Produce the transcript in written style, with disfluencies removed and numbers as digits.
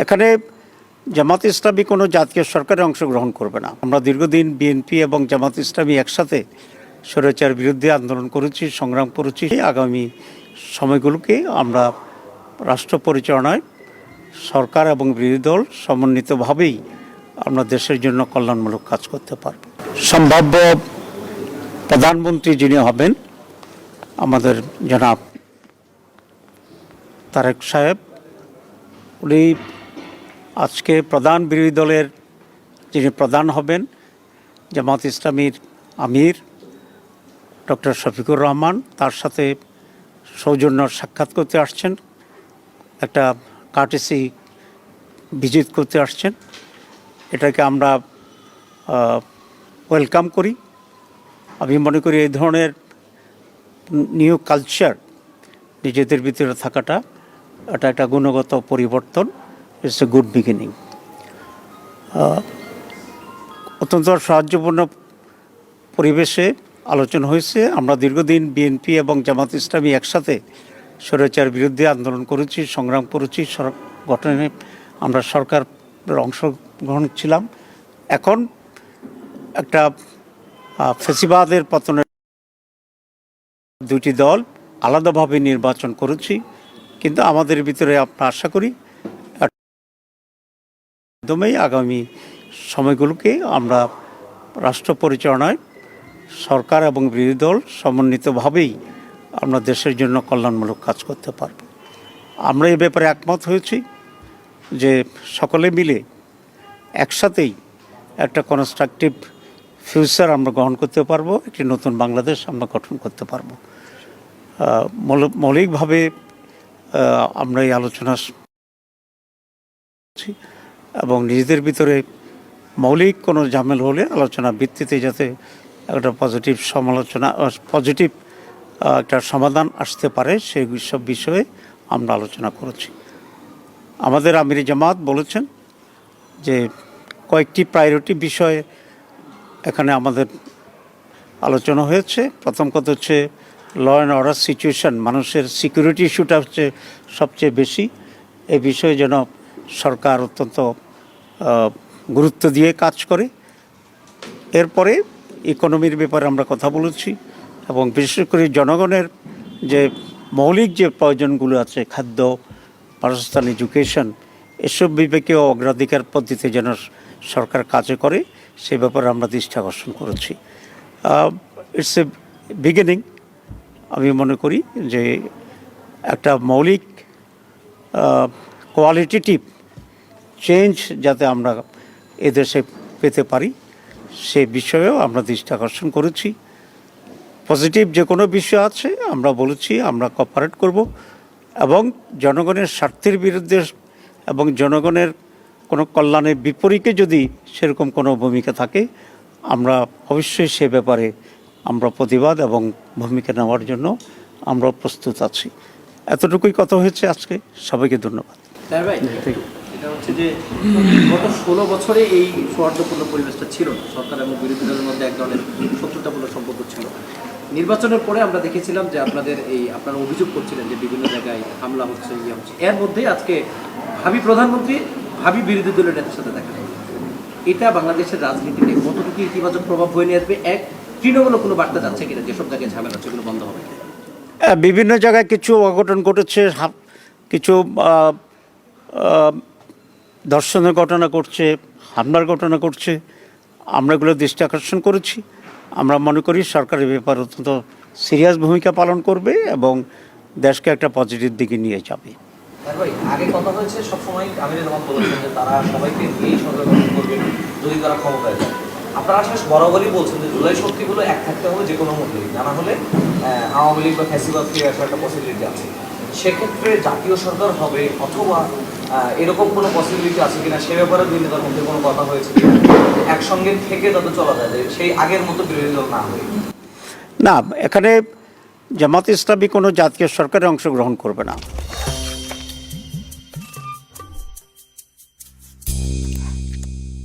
এখানে জামাত ইসলামী কোনো জাতীয় সরকারে অংশগ্রহণ করবে না। আমরা দীর্ঘদিন বিএনপি এবং জামাত ইসলামী একসাথে স্বৈরাচার বিরুদ্ধে আন্দোলন করেছি, সংগ্রাম করেছি। আগামী সময়গুলোকে আমরা রাষ্ট্র পরিচালনায় সরকার এবং বিরোধী দল সমন্বিতভাবেই আমরা দেশের জন্য কল্যাণমূলক কাজ করতে পারব। সম্ভাব্য প্রধানমন্ত্রী যিনি হবেন আমাদের জনাব তারেক সাহেব, উনি আজকে প্রধান বিরোধী দলের যিনি প্রধান হবেন জামাত ইসলামীর আমির ডক্টর শফিকুর রহমান, তার সাথে সৌজন্য সাক্ষাৎ করতে আসছেন, একটা কার্টেসি ভিজিট করতে আসছেন। এটাকে আমরা ওয়েলকাম করি। আমি মনে করি এই ধরনের নিউ কালচার নিজেদের ভিতরে থাকাটা এটা একটা গুণগত পরিবর্তন। It's a good beginning. অত্যন্ত সাহায্যপূর্ণ পরিবেশে আলোচনা হয়েছে। আমরা দীর্ঘদিন বিএনপি এবং জামাত ইসলামী একসাথে স্বৈরাচার বিরুদ্ধে আন্দোলন করেছি, সংগ্রাম করেছি। গঠনে আমরা সরকারের অংশগ্রহণ ছিলাম। এখন একটা ফ্যাসিবাদের পতনের দুটি দল আলাদাভাবে নির্বাচন করেছি, কিন্তু আমাদের ভিতরে আমরা আশা করি একদমই আগামী সময়গুলোকে আমরা রাষ্ট্র পরিচালনায় সরকার এবং বিরোধী দল সমন্বিতভাবেই আমরা দেশের জন্য কল্যাণমূলক কাজ করতে পারব। আমরা এই ব্যাপারে একমত হয়েছি যে সকলে মিলে একসাথেই একটা কনস্ট্রাকটিভ ফিউচার আমরা গ্রহণ করতে পারবো, একটি নতুন বাংলাদেশ আমরা গঠন করতে পারবো। মৌলিকভাবে আমরা এই আলোচনা এবং নিজেদের ভিতরে মৌলিক কোনো ঝামেল হলে আলোচনা ভিত্তিতে যাতে একটা পজিটিভ একটা সমাধান আসতে পারে সেই সব বিষয়ে আমরা আলোচনা করেছি। আমাদের আমির জামাত বলেছেন যে কয়েকটি প্রায়োরিটি বিষয়ে এখানে আমাদের আলোচনা হয়েছে। প্রথম কথা হচ্ছে ল অ্যান্ড অর্ডার সিচুয়েশন, মানুষের সিকিউরিটি ইস্যুটা হচ্ছে সবচেয়ে বেশি। এই বিষয়ে যেন সরকার অত্যন্ত গুরুত্ব দিয়ে কাজ করে। এরপরে ইকোনমির ব্যাপারে আমরা কথা বলেছি এবং বিশেষ করে জনগণের যে মৌলিক যে প্রয়োজনগুলো আছে, খাদ্য, বাসস্থান, এডুকেশন, এসব বিবেকেও অগ্রাধিকার পদ্ধতিতে যেন সরকার কাজে করে সে ব্যাপারে আমরা দৃষ্টি আকর্ষণ করেছি। It's a beginning. আমি মনে করি যে একটা মৌলিক কোয়ালিটেটিভ চেঞ্জ যাতে আমরা এদেশে পেতে পারি সে বিষয়েও আমরা দৃষ্টি আকর্ষণ করেছি। পজিটিভ যে কোনো বিষয় আছে আমরা বলেছি আমরা কোঅপারেট করব এবং জনগণের স্বার্থের বিরুদ্ধে এবং জনগণের কোনো কল্যাণের বিপরীতে যদি সেরকম কোনো ভূমিকা থাকে আমরা অবশ্যই সে ব্যাপারে আমরা প্রতিবাদ এবং ভূমিকা নেওয়ার জন্য আমরা প্রস্তুত আছি। এতটুকুই কথা হয়েছে আজকে। সবাইকে ধন্যবাদ। এটা হচ্ছে যে গত 16 বছরে এই সৌহার্দ্যপূর্ণ পরিবেশটা ছিল না। সরকার এবং বিরোধী দলের মধ্যে এক ধরনের শত্রুতাপূর্ণ সম্পর্ক ছিল। নির্বাচনের পরে আমরা দেখেছিলাম যে আপনারা অভিযোগ করছিলেন যে বিভিন্ন জায়গায় হামলা হচ্ছে, ইয়ে হচ্ছে। এর মধ্যে আজকে ভাবি প্রধানমন্ত্রী ভাবি বিরোধী দলের নেতার সাথে দেখা যায়। এটা বাংলাদেশের রাজনীতিতে কতটুকু ইতিবাচক প্রভাব বয়ে নিয়ে আসবে? এক, তৃণমূলও কোনো বার্তা যাচ্ছে কিনা যেসব জায়গায় ঝামেলা হচ্ছে এগুলো বন্ধ হবে? বিভিন্ন জায়গায় কিছু অঘটন ঘটেছে, কিছু ধর্ষণের ঘটনা ঘটছে, হামলার ঘটনা ঘটছে। আমরা এগুলো দৃষ্টি আকর্ষণ করেছি। আমরা মনে করি সরকারের ব্যাপারে অত্যন্ত সিরিয়াস ভূমিকা পালন করবে এবং দেশকে একটা পজিটিভ দিকে নিয়ে যাবে। আগে কথা হয়েছে সবসময় আমির জামাত বলেছেন যে তারা সবাইকে এই সরকার গঠন করবে যদি তারা ক্ষমতায় যায়। আপনারা আসলে বরাবরই বলছেন যে জুলাই শক্তিগুলো এক থাকতে হবে যে কোনো মূল্যে, তা না হলে আওয়ামী লীগ বা ফ্যাসিবাদ ফিরে আসার একটা পসিবিলিটি আছে। সেক্ষেত্রে জাতীয় সরকার হবে অথবা এরকম কোনো পসিবিলিটি আছে কিনা সে ব্যাপারে দুই নেতার মধ্যে কোনো কথা হয়েছে কিনা, একসঙ্গে থেকে যাতে চলা যায় সেই আগের মতো বিরোধী দল না হয়? না, এখানে জামাত ইসলামী কোনো জাতীয় সরকারে অংশগ্রহণ করবে না।